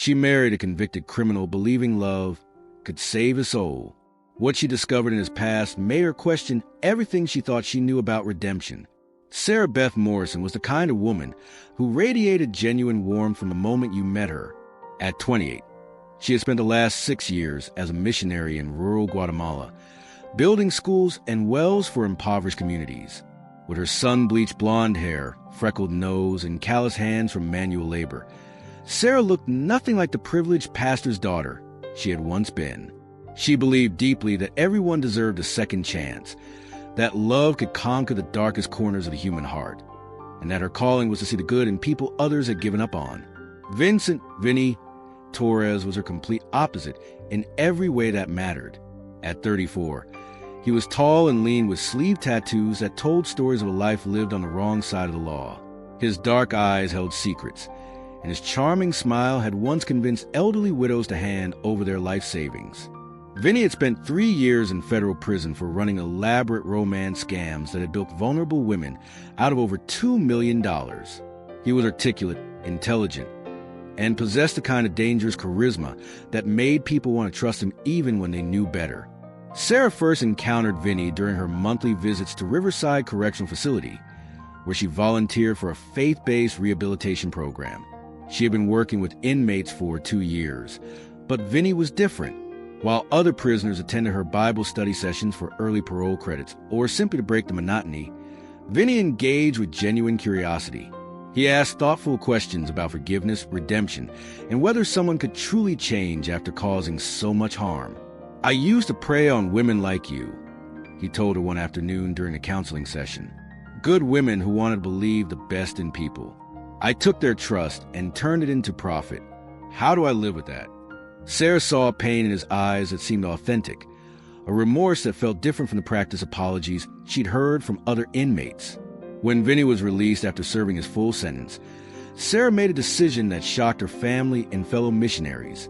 She married a convicted criminal, believing love could save his soul. What she discovered in his past made her question everything she thought she knew about redemption. Sarah Beth Morrison was the kind of woman who radiated genuine warmth from the moment you met her. At 28, she had spent the last 6 years as a missionary in rural Guatemala, building schools and wells for impoverished communities. With her sun-bleached blonde hair, freckled nose, and callous hands from manual labor, Sarah looked nothing like the privileged pastor's daughter she had once been. She believed deeply that everyone deserved a second chance, that love could conquer the darkest corners of the human heart, and that her calling was to see the good in people others had given up on. Vinny Torres was her complete opposite in every way that mattered. At 34, he was tall and lean with sleeve tattoos that told stories of a life lived on the wrong side of the law. His dark eyes held secrets, and his charming smile had once convinced elderly widows to hand over their life savings. Vinny had spent 3 years in federal prison for running elaborate romance scams that had built vulnerable women out of over $2 million. He was articulate, intelligent, and possessed the kind of dangerous charisma that made people want to trust him even when they knew better. Sarah first encountered Vinny during her monthly visits to Riverside Correctional Facility, where she volunteered for a faith-based rehabilitation program. She had been working with inmates for 2 years, but Vinny was different. While other prisoners attended her Bible study sessions for early parole credits or simply to break the monotony, Vinny engaged with genuine curiosity. He asked thoughtful questions about forgiveness, redemption, and whether someone could truly change after causing so much harm. "I used to prey on women like you," he told her one afternoon during a counseling session. "Good women who wanted to believe the best in people. I took their trust and turned it into profit. How do I live with that?" Sarah saw a pain in his eyes that seemed authentic, a remorse that felt different from the practiced apologies she'd heard from other inmates. When Vinny was released after serving his full sentence, Sarah made a decision that shocked her family and fellow missionaries.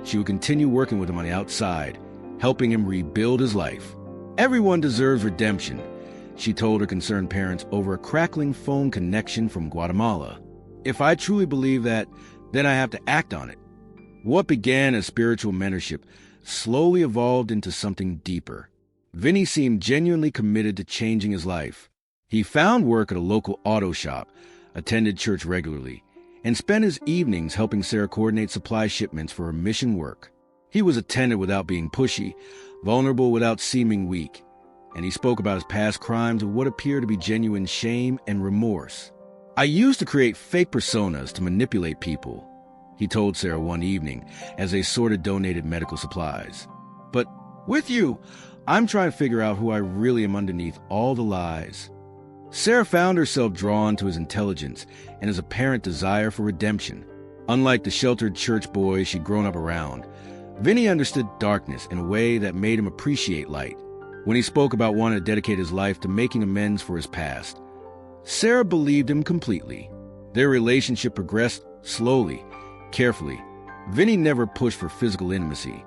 She would continue working with him on the outside, helping him rebuild his life. "Everyone deserves redemption," she told her concerned parents over a crackling phone connection from Guatemala. "If I truly believe that, then I have to act on it." What began as spiritual mentorship slowly evolved into something deeper. Vinny seemed genuinely committed to changing his life. He found work at a local auto shop, attended church regularly, and spent his evenings helping Sarah coordinate supply shipments for her mission work. He was attentive without being pushy, vulnerable without seeming weak, and he spoke about his past crimes with what appeared to be genuine shame and remorse. "I used to create fake personas to manipulate people," he told Sarah one evening as they sorted donated medical supplies. "But with you, I'm trying to figure out who I really am underneath all the lies." Sarah found herself drawn to his intelligence and his apparent desire for redemption. Unlike the sheltered church boy she'd grown up around, Vinny understood darkness in a way that made him appreciate light. When he spoke about wanting to dedicate his life to making amends for his past, Sarah believed him completely. Their relationship progressed slowly, carefully. Vinny never pushed for physical intimacy,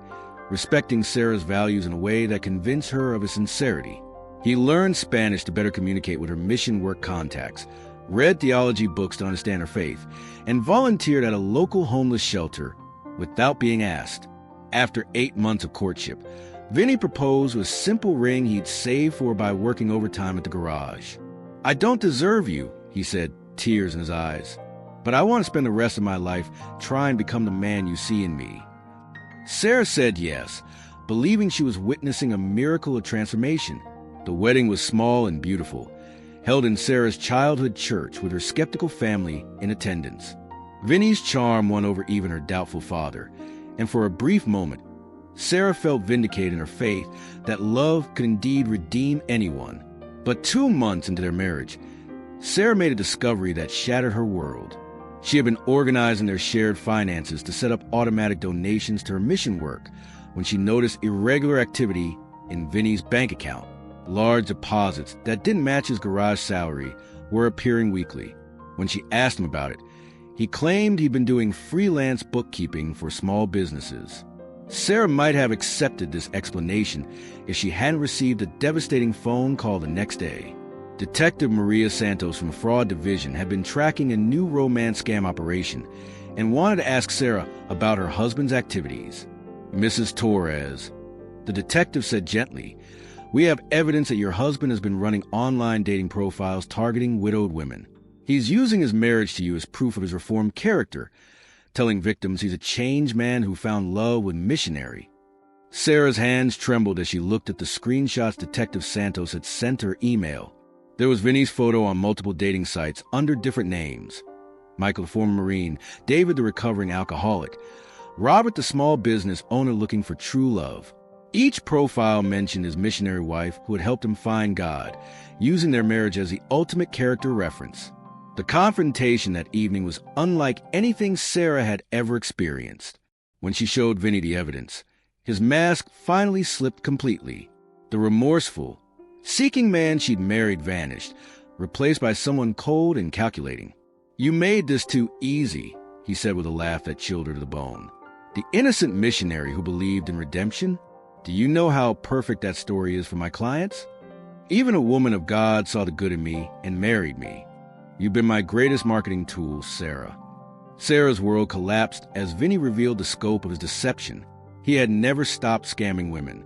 respecting Sarah's values in a way that convinced her of his sincerity. He learned Spanish to better communicate with her mission work contacts, read theology books to understand her faith, and volunteered at a local homeless shelter without being asked. After 8 months of courtship, Vinny proposed with a simple ring he'd saved for by working overtime at the garage. "I don't deserve you," he said, tears in his eyes, "but I want to spend the rest of my life trying to become the man you see in me." Sarah said yes, believing she was witnessing a miracle of transformation. The wedding was small and beautiful, held in Sarah's childhood church with her skeptical family in attendance. Vinny's charm won over even her doubtful father, and for a brief moment, Sarah felt vindicated in her faith that love could indeed redeem anyone. But 2 months into their marriage, Sarah made a discovery that shattered her world. She had been organizing their shared finances to set up automatic donations to her mission work when she noticed irregular activity in Vinny's bank account. Large deposits that didn't match his garage salary were appearing weekly. When she asked him about it, he claimed he'd been doing freelance bookkeeping for small businesses. Sarah might have accepted this explanation if she hadn't received a devastating phone call the next day. Detective Maria Santos from the Fraud Division had been tracking a new romance scam operation and wanted to ask Sarah about her husband's activities. "Mrs. Torres," the detective said gently, "we have evidence that your husband has been running online dating profiles targeting widowed women. He's using his marriage to you as proof of his reformed character, telling victims he's a changed man who found love with Missionary." Sarah's hands trembled as she looked at the screenshots Detective Santos had sent her email. There was Vinny's photo on multiple dating sites under different names. Michael, the former Marine; David, the recovering alcoholic; Robert, the small business owner looking for true love. Each profile mentioned his missionary wife who had helped him find God, using their marriage as the ultimate character reference. The confrontation that evening was unlike anything Sarah had ever experienced. When she showed Vinny the evidence, his mask finally slipped completely. The remorseful, seeking man she'd married vanished, replaced by someone cold and calculating. "You made this too easy," he said with a laugh that chilled her to the bone. "The innocent missionary who believed in redemption? Do you know how perfect that story is for my clients? Even a woman of God saw the good in me and married me. You've been my greatest marketing tool, Sarah." Sarah's world collapsed as Vinny revealed the scope of his deception. He had never stopped scamming women.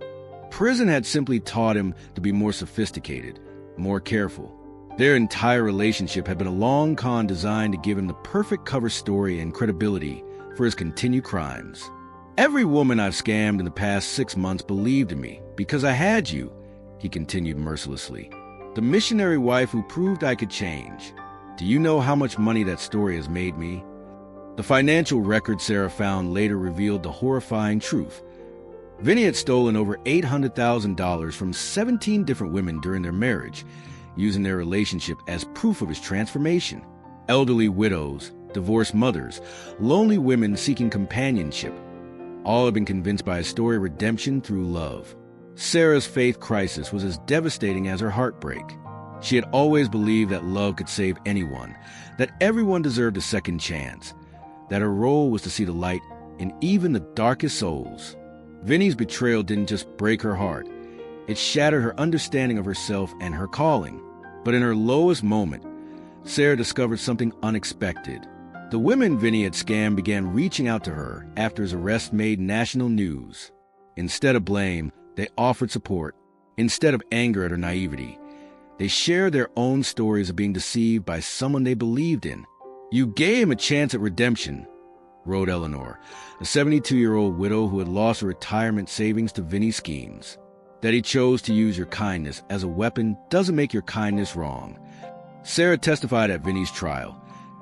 Prison had simply taught him to be more sophisticated, more careful. Their entire relationship had been a long con designed to give him the perfect cover story and credibility for his continued crimes. "Every woman I've scammed in the past 6 months believed in me because I had you," he continued mercilessly. "The missionary wife who proved I could change. Do you know how much money that story has made me?" The financial record Sarah found later revealed the horrifying truth. Vinny had stolen over $800,000 from 17 different women during their marriage, using their relationship as proof of his transformation. Elderly widows, divorced mothers, lonely women seeking companionship, all had been convinced by his story of redemption through love. Sarah's faith crisis was as devastating as her heartbreak. She had always believed that love could save anyone, that everyone deserved a second chance, that her role was to see the light in even the darkest souls. Vinny's betrayal didn't just break her heart. It shattered her understanding of herself and her calling. But in her lowest moment, Sarah discovered something unexpected. The women Vinny had scammed began reaching out to her after his arrest made national news. Instead of blame, they offered support. Instead of anger at her naivety, they shared their own stories of being deceived by someone they believed in. "You gave him a chance at redemption," wrote Eleanor, a 72-year-old widow who had lost her retirement savings to Vinny's schemes. "That he chose to use your kindness as a weapon doesn't make your kindness wrong." Sarah testified at Vinny's trial,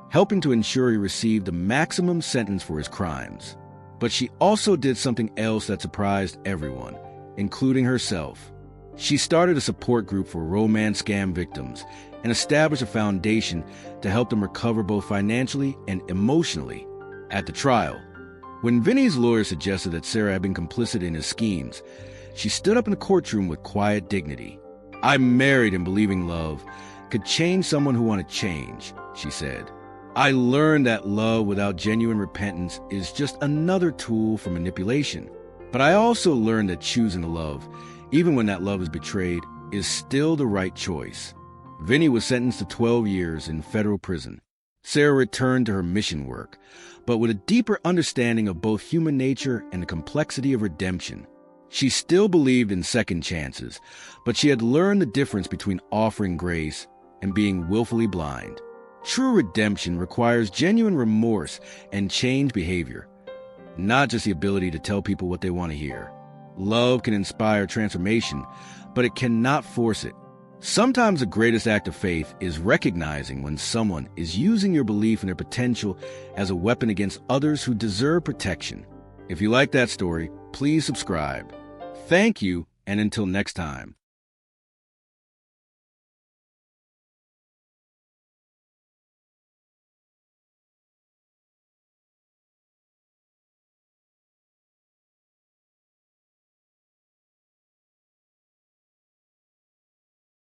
helping to ensure he received the maximum sentence for his crimes. But she also did something else that surprised everyone, including herself. She started a support group for romance scam victims and established a foundation to help them recover both financially and emotionally. At the trial, when Vinny's lawyer suggested that Sarah had been complicit in his schemes, she stood up in the courtroom with quiet dignity. "I married and believing love could change someone who wanted change," she said. "I learned that love without genuine repentance is just another tool for manipulation. But I also learned that choosing to love, even when that love is betrayed, is still the right choice." Vinny was sentenced to 12 years in federal prison. Sarah returned to her mission work, but with a deeper understanding of both human nature and the complexity of redemption. She still believed in second chances, but she had learned the difference between offering grace and being willfully blind. True redemption requires genuine remorse and changed behavior, not just the ability to tell people what they want to hear. Love can inspire transformation, but it cannot force it. Sometimes the greatest act of faith is recognizing when someone is using your belief in their potential as a weapon against others who deserve protection. If you like that story, please subscribe. Thank you, and until next time.